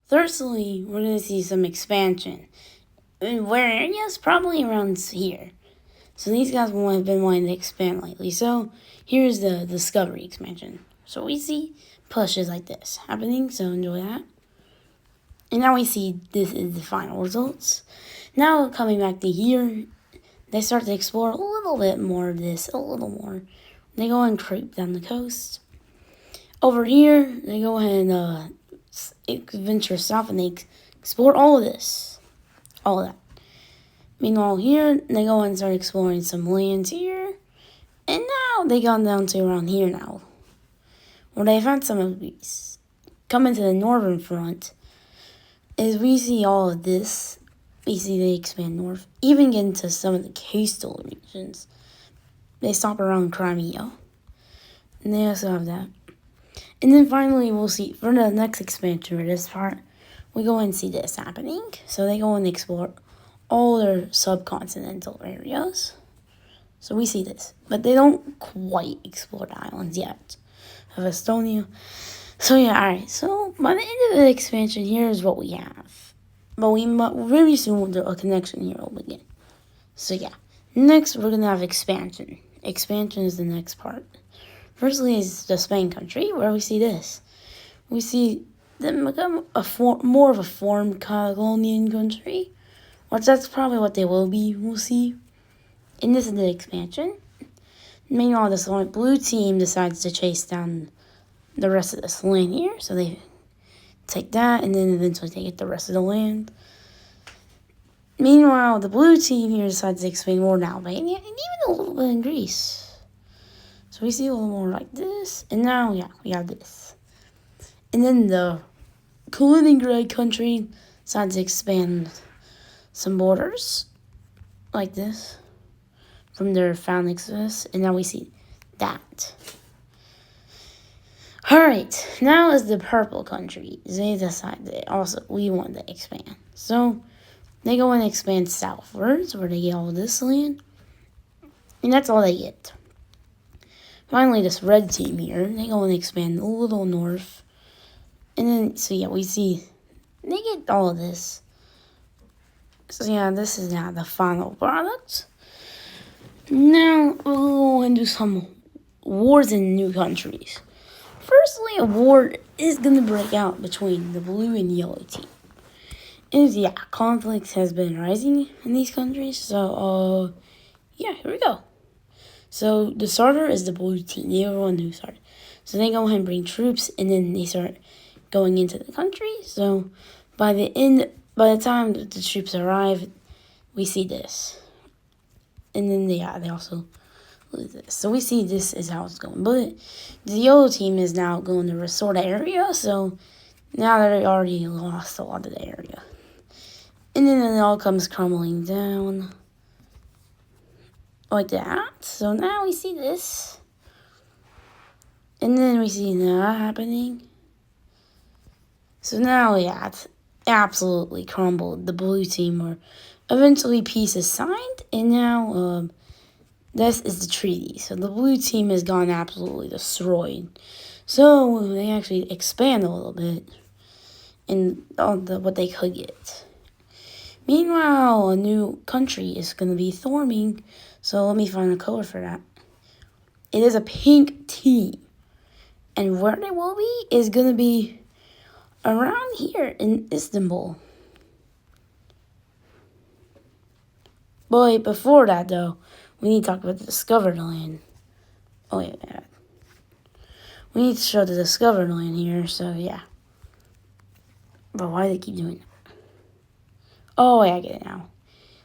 Firstly, we're going to see some expansion. In where areas? Probably around here. So these guys have been wanting to expand lately. So here's the Discovery expansion. So we see pushes like this happening, so enjoy that. And now we see this is the final results. Now coming back to here, they start to explore a little bit more of this, a little more. They go and creep down the coast. Over here, they go ahead and venture south and they explore all of this. All of that. Meanwhile, here, they go and start exploring some lands here. And now they gone down to around here now, where they found some of these. Coming to the northern front, as we see all of this, we see they expand north, even get into some of the coastal regions. They stop around Crimea. And they also have that. And then finally, we'll see, for the next expansion for this part, we go and see this happening. So they go and explore all their subcontinental areas. So we see this. But they don't quite explore the islands yet of Estonia. So yeah, alright. So by the end of the expansion, here's what we have. But very soon a connection here will begin. So yeah. Next, we're going to have expansion. Expansion is the next part. Firstly is the Spain country, where we see this. We see them become more of a formed colonial country. Which that's probably what they will be, we'll see. And this is the expansion. Meanwhile, this blue team decides to chase down the rest of this land here. So they take that, and then eventually they get the rest of the land. Meanwhile, the blue team here decides to expand more in Albania, and even a little bit in Greece. So we see a little more like this. And now, yeah, we have this. And then the Kaliningrad country decides to expand some borders like this from their found access. And now we see that. Alright, now is the purple country. They decide we want to expand. So they go and expand southwards where they get all this land. And that's all they get. Finally, this red team here, they go and expand a little north. And then, so yeah, we see they get all of this. So yeah, this is now the final product. Now, we'll go and do some wars in new countries. Firstly, a war is going to break out between the blue and yellow team. And yeah, conflict has been rising in these countries. So, yeah, here we go. So the starter is the blue team. They are the one who started. So they go ahead and bring troops, and then they start going into the country. So by the time that the troops arrive, we see this. And then they also lose this. So we see this is how it's going. But the yellow team is now going to restore the area. So now they already lost a lot of the area. And then it all comes crumbling down. Like that. So now we see this. And then we see that happening. So now, yeah, it's absolutely crumbled. The blue team were eventually peace is signed. And now this is the treaty. So the blue team has gone absolutely destroyed. So they actually expand a little bit in what they could get. Meanwhile, a new country is going to be forming. So let me find a color for that. It is a pink team. And where they will be is going to be around here in Istanbul. But before that, though, we need to talk about the discovered land. Oh, yeah. We need to show the discovered land here, so yeah. But why do they keep doing that? Oh, yeah, I get it now.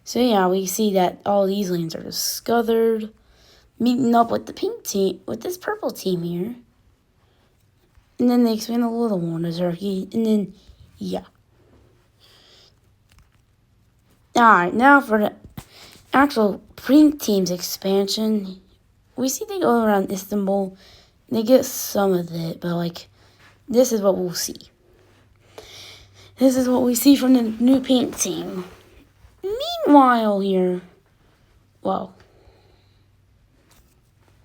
So yeah, we see that all these lands are discovered, meeting up with the pink team, with this purple team here. And then they expand a little more to Turkey, and then, yeah. Alright, now for the actual pink team's expansion, we see they go around Istanbul. They get some of it, but this is what we'll see. This is what we see from the new pink team. Meanwhile here, well,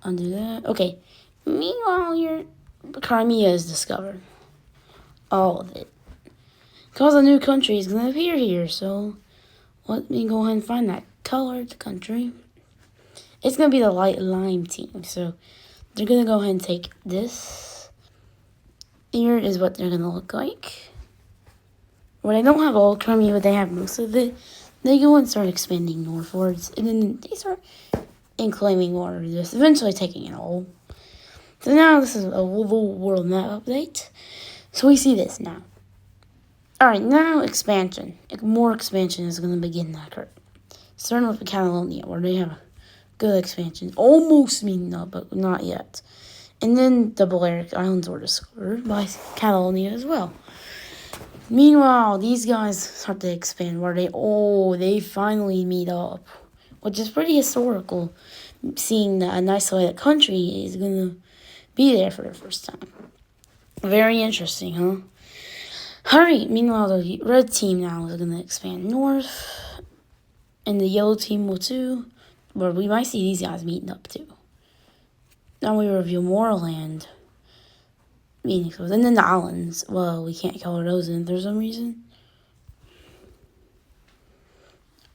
undo that. Okay, meanwhile here, Crimea is discovered. All of it. because a new country is going to appear here. So let me go ahead and find that colored country. It's going to be the light lime team. So they're going to go ahead and take this. Here is what they're going to look like. Well, they don't have all Crimea, but they have most of it. They go and start expanding northwards, and then they start claiming more of this, eventually taking it all. So now this is a little world map update. So we see this now. Alright, now expansion. More expansion is going to begin to occur. Starting with Catalonia, where they have a good expansion. Almost meeting up, but not yet. And then the Balearic Islands were discovered by Catalonia as well. Meanwhile, these guys start to expand where they finally meet up, which is pretty historical, seeing that an isolated country is going to be there for the first time. Very interesting, huh? Alright, meanwhile, the red team now is going to expand north, and the yellow team will too, where we might see these guys meeting up too. Now we reveal more land. Meaningful. And then the islands. Well, we can't color those in for some reason.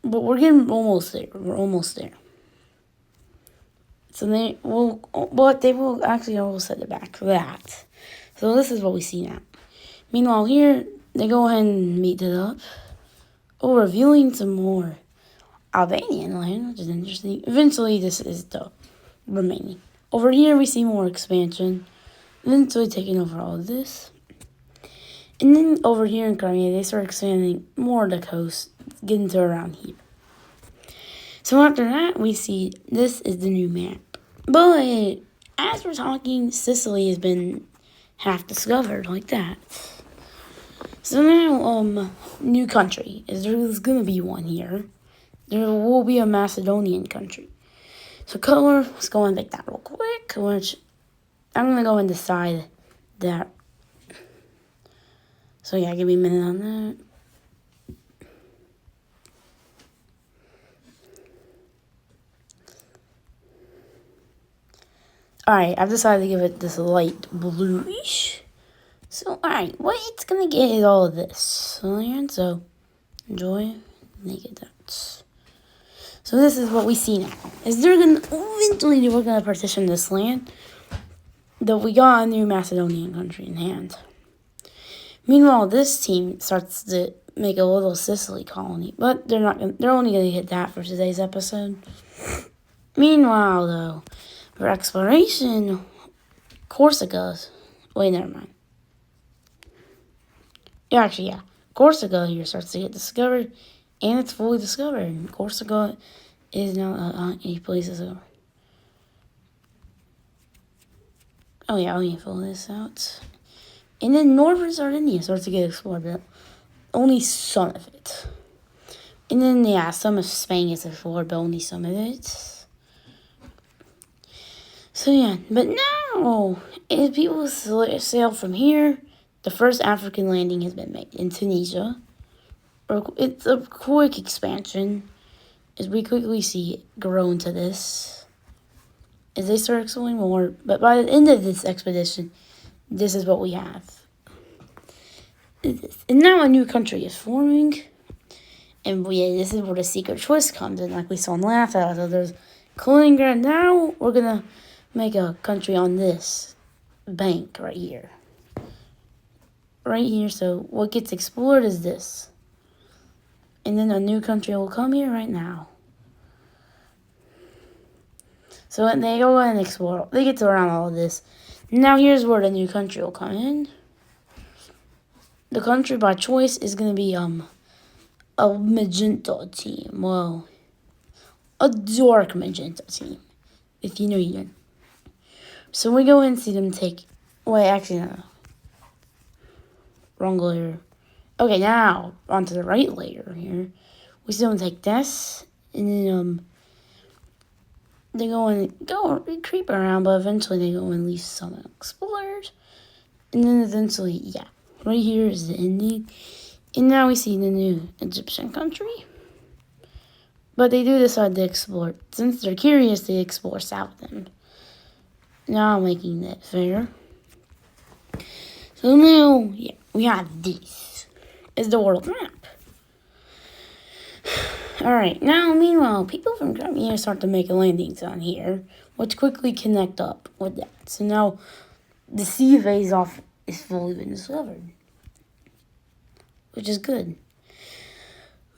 But we're getting almost there. We're almost there. So they will actually almost set it back for that. So this is what we see now. Meanwhile, here, they go ahead and meet it up. Oh, revealing some more Albanian land, which is interesting. Eventually, this is the remaining. Over here, we see more expansion. Eventually taking over all of this. And then over here in Crimea, they start expanding more of the coast, getting to around here. So after that, we see this is the new map. But as we're talking, Sicily has been half discovered like that. So now, new country. There's going to be one here. There will be a Macedonian country. So color, let's go and make that real quick, which I'm going to go and decide that. So yeah, give me a minute on that. Alright, I've decided to give it this light bluish. So, alright, what it's going to get is all of this. So, enjoy naked dots. So this is what we see now. Is they're going to, eventually we're going to partition this land. Though we got a new Macedonian country in hand. Meanwhile, this team starts to make a little Sicily colony, but they're only gonna get that for today's episode. Meanwhile, though, for exploration, Corsica's. Wait, never mind. Yeah, Corsica here starts to get discovered, and it's fully discovered. Corsica is now a place to discover. Oh yeah, I'll fill this out. And then northern Sardinia starts to get explored, but only some of it. And then, yeah, some of Spain gets explored, but only some of it. So yeah, but now, as people sail from here, the first African landing has been made in Tunisia. It's a quick expansion, as we quickly see it grow into this. As they start exploring more, but by the end of this expedition, this is what we have. And now a new country is forming, and this is where the secret twist comes in, like we saw in Laugh Out. So there's Kaliningrad. Now we're gonna make a country on this bank right here. Right here, so what gets explored is this. And then a new country will come here right now. So when they go and explore, they get to around all of this. Now here's where the new country will come in. The country by choice is going to be a magenta team. Well, a dark magenta team, if you know you know. So we go and see them take. Wait, actually no. Wrong layer. Okay, now onto the right layer here. We see them take this, and then they go creep around, but eventually they go and leave some explored. And then eventually, yeah, right here is the ending. And now we see the new Egyptian country. But they do decide to explore. Since they're curious, they explore south then. Now I'm making that fair. So now, yeah, we have these. is the world map. Alright, now meanwhile, people from Crimea start to make landings on here, which quickly connect up with that. So now the sea of Azov is fully been discovered, which is good.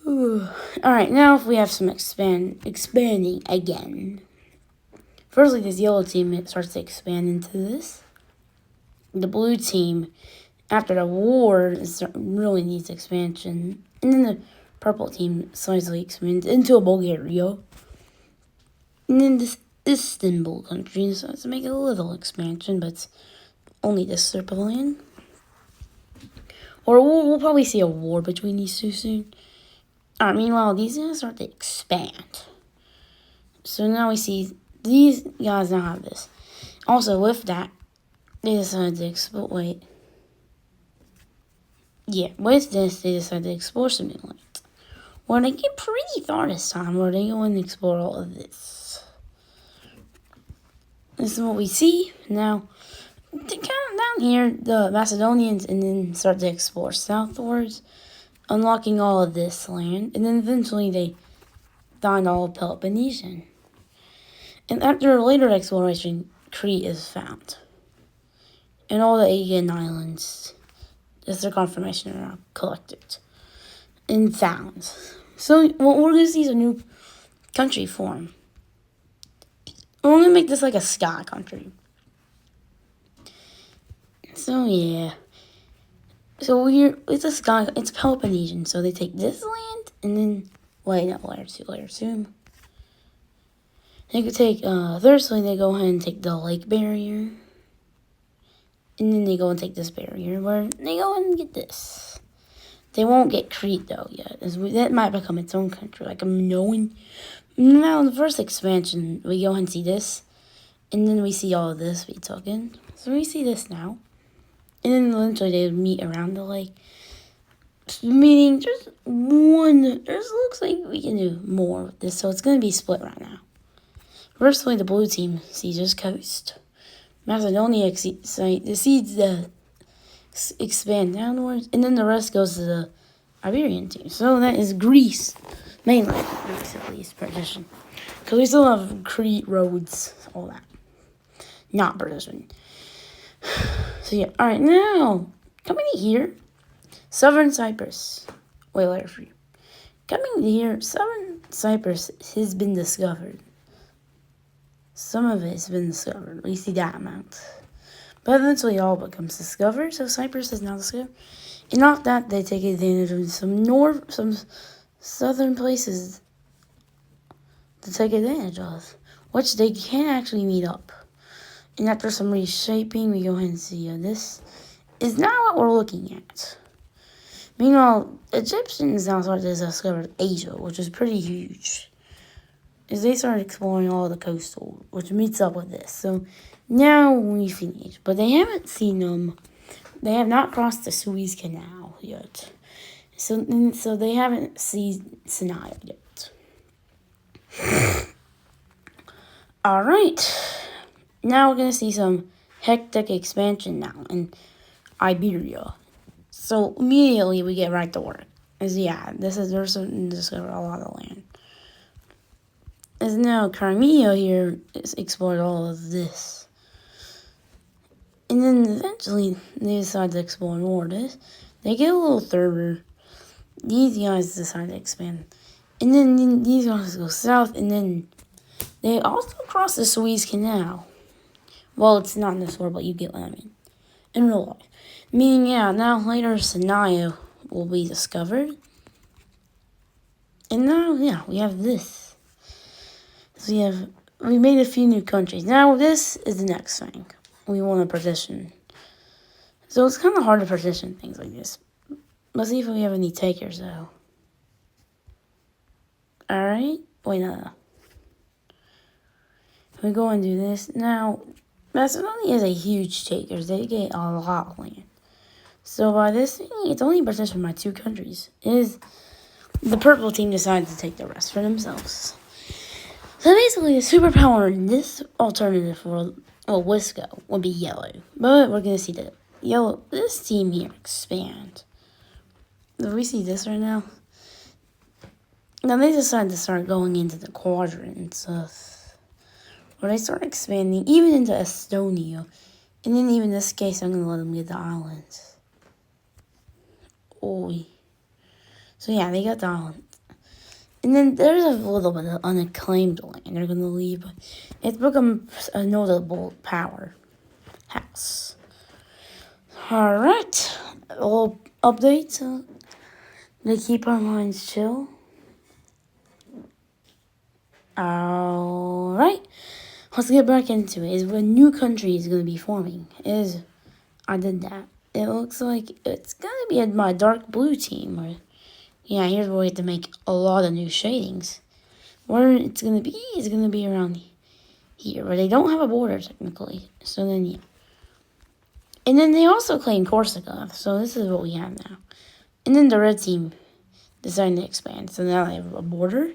Alright, now if we have some expanding again. Firstly, this yellow team starts to expand into this. The blue team, after the war, really needs expansion. And then the purple team slightly expands into Bulgaria. And then this Istanbul country starts to make a little expansion, but it's only this strip of land. Or we'll probably see a war between these two soon. Alright, meanwhile, these guys start to expand. So now we see these guys now have this. Also, with that, they decided to explore. Wait. Yeah, with this, they decided to explore some new land. Well, they get pretty far this time, where they go and explore all of this. This is what we see. Now, they come down here, the Macedonians, and then start to explore southwards, unlocking all of this land, and then eventually they find all of Peloponnesian. And after later exploration, Crete is found. And all the Aegean islands, just their confirmation, are collected and found. So what we're going to see is a new country form. We're going to make this like a sky country. So yeah. So it's a sky, it's Peloponnesian. So they take this land and then, wait, not layer 2. They could take, thirdly, they go ahead and take the lake barrier. And then they go and take this barrier where they go and get this. They won't get Crete, though, yet. That might become its own country, like I'm knowing. Now, in the first expansion, we go and see this. And then we see all of this we took in. So we see this now. And then eventually they would meet around the lake. Meaning, just looks like we can do more with this. So it's going to be split right now. Firstly, the blue team sees this coast. Macedonia seeds expand downwards, and then the rest goes to the Iberian team. So that is Greece, mainland, at least, partition. Because we still have Crete, Rhodes, all that. Not partition. So yeah, alright, now, coming here, southern Cyprus. Wait, later for you. Coming here, southern Cyprus has been discovered. Some of it has been discovered. We see that amount. But eventually all becomes discovered. So Cyprus is now discovered. And off that, they take advantage of some southern places to take advantage of. Which they can actually meet up. And after some reshaping, we go ahead and see this is not what we're looking at. Meanwhile, Egyptians now started to discover Asia, which is pretty huge. As they started exploring all the coastal, which meets up with this. So now we finish. But they haven't seen them. They have not crossed the Suez Canal yet. So they haven't seen Sinai yet. Alright. Now we're going to see some hectic expansion now in Iberia. So immediately we get right to work. They're starting to discover a lot of land. As now Crimea here is explored all of this. And then eventually they decide to explore more of this. They get a little further. These guys decide to expand. And then these guys go south, and then they also cross the Suez Canal. Well, it's not in this world, but you get what I mean. In real life. Meaning, now later Sinai will be discovered. And now, we have this. So we made a few new countries. Now this is the next thing. We want to partition. So it's kind of hard to partition things like this. Let's see if we have any takers though. Alright. Wait, no. We go and do this. Now, Macedonia is a huge takers. They get a lot of land. So by this thing, it's only partitioned by 2 countries. The purple team decided to take the rest for themselves. So basically, the superpower in this alternative world, WISCO, would be yellow. But we're going to see this team here expand. We see this right now. Now they decided to start going into the quadrants, where they start expanding even into Estonia. And then even in this case, I'm going to let them get the islands. Oi. So yeah, they got the island. And then there's a little bit of unacclaimed land they're going to leave. But it's become a notable power house. Alright. A little update. They keep our minds chill. Alright. Let's get back into it. Is a new country is going to be forming. I did that. It looks like it's going to be my dark blue team. Or, yeah, here's where we have to make a lot of new shadings. Where it's going to be is going to be around here, where they don't have a border technically. So then, yeah. And then they also claim Corsica. So this is what we have now. And then the red team decided to expand. So now they have a border.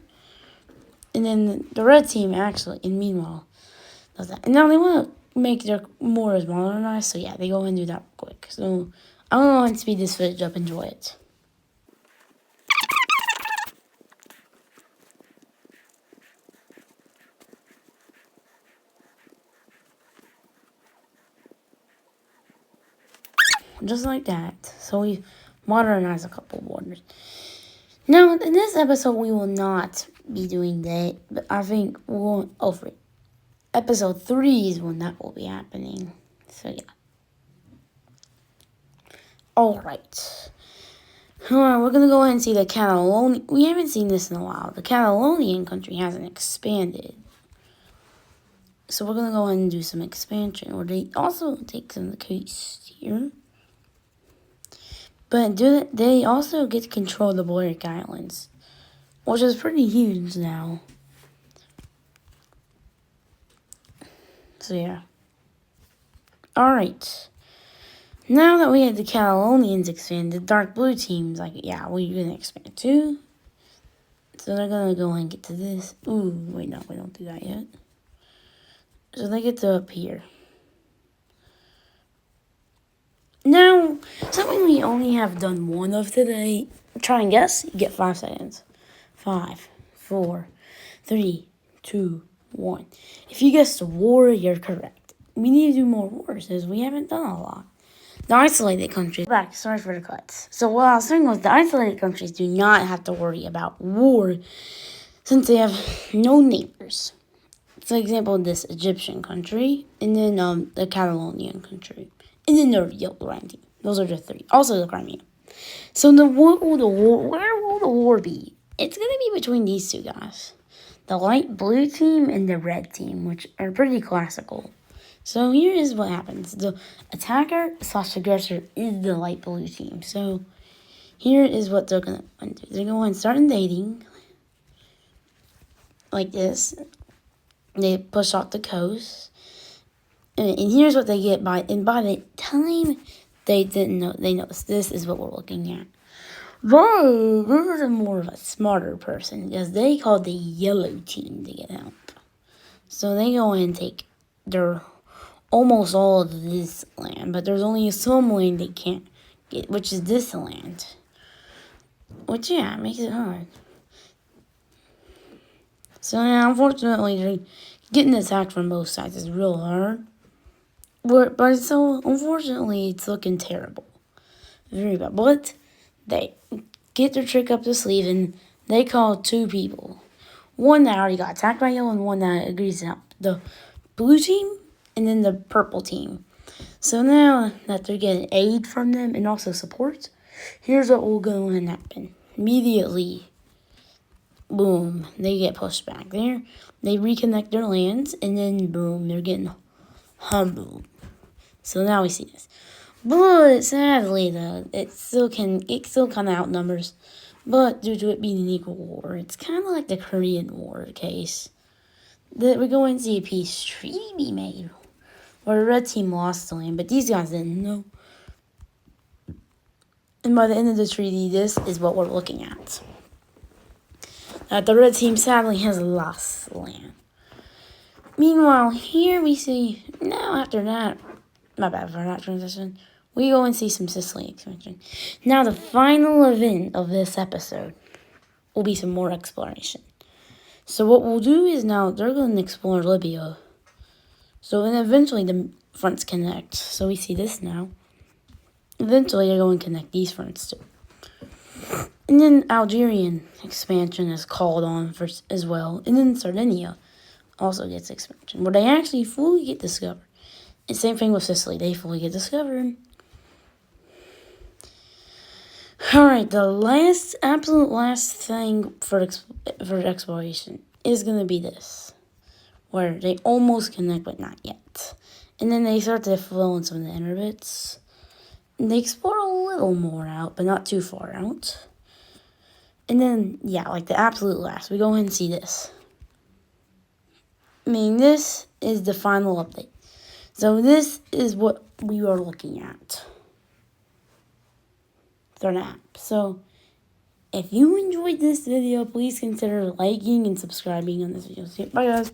And then the red team actually, and meanwhile, does that. And now they want to make their more as modernized. So yeah, they go and do that quick. So I'm going to speed this footage up. Enjoy it. Just like that. So we modernize a couple borders. Now, in this episode, we will not be doing that. But I think we'll over it. Episode 3 is when that will be happening. So, yeah. Alright. We're going to go ahead and see the Catalonian. We haven't seen this in a while. The Catalonian country hasn't expanded. So, we're going to go ahead and do some expansion. Or they also take some of the coast here. But they also get to control the Balearic Islands, which is pretty huge now. So, yeah. Alright. Now that we have the Catalonians expanded, dark blue teams, like, yeah, we're going to expand too. So they're going to go and get to this. Ooh, wait, no, we don't do that yet. So they get to up here. Now, something we only have done one of today. Try and guess. You get 5 seconds. 5, 4, 3, 2, 1. If you guessed war, you're correct. We need to do more wars, as we haven't done a lot. The isolated countries. Back, sorry for the cuts. So what I was saying was the isolated countries do not have to worry about war since they have no neighbors. For example, this Egyptian country, and then the Catalonian country. And then the Rhine team. Those are the 3. Also the Crimea. So where will the war be? It's going to be between these 2 guys. The light blue team and the red team, which are pretty classical. So here is what happens. The attacker/aggressor is the light blue team. So here is what they're going to do. They're going to start invading. Like this. They push off the coast. And here's what they get by the time they didn't know, they noticed this is what we're looking at. But this is more of a smarter person because they called the yellow team to get help. So they go in and take their almost all of this land, but there's only some land they can't get, which is this land. Which, yeah, makes it hard. So, yeah, unfortunately, getting attacked from both sides is real hard. But so, unfortunately, it's looking terrible. Very bad. But they get their trick up the sleeve, and they call 2 people. One that already got attacked by yellow, and one that agrees to help. The blue team, and then the purple team. So now that they're getting aid from them, and also support, here's what will go and happen. Immediately, boom, they get pushed back there. They reconnect their lands, and then boom, they're getting humbled. So now we see this. But sadly, though, it still kind of outnumbers. But due to it being an equal war, it's kind of like the Korean War case. That we're going to see a peace treaty be made, where the red team lost the land, but these guys didn't know. And by the end of the treaty, this is what we're looking at. The red team sadly has lost land. Meanwhile, here we see, now after that, my bad for that transition, we go and see some Sicily expansion. Now, the final event of this episode will be some more exploration. So what we'll do is now they're going to explore Libya. So and eventually the fronts connect. So we see this now. Eventually they're going to connect these fronts too. And then Algerian expansion is called on for as well. And then Sardinia also gets expansion, where they actually fully get discovered. And same thing with Sicily, they fully get discovered. Alright, the absolute last thing for exploration is going to be this, where they almost connect, but not yet. And then they start to fill in some of the inner bits. And they explore a little more out, but not too far out. And then, yeah, like the absolute last, we go ahead and see this. I mean, this is the final update. So this is what we are looking at for an app. So if you enjoyed this video, please consider liking and subscribing on this video. Bye, guys.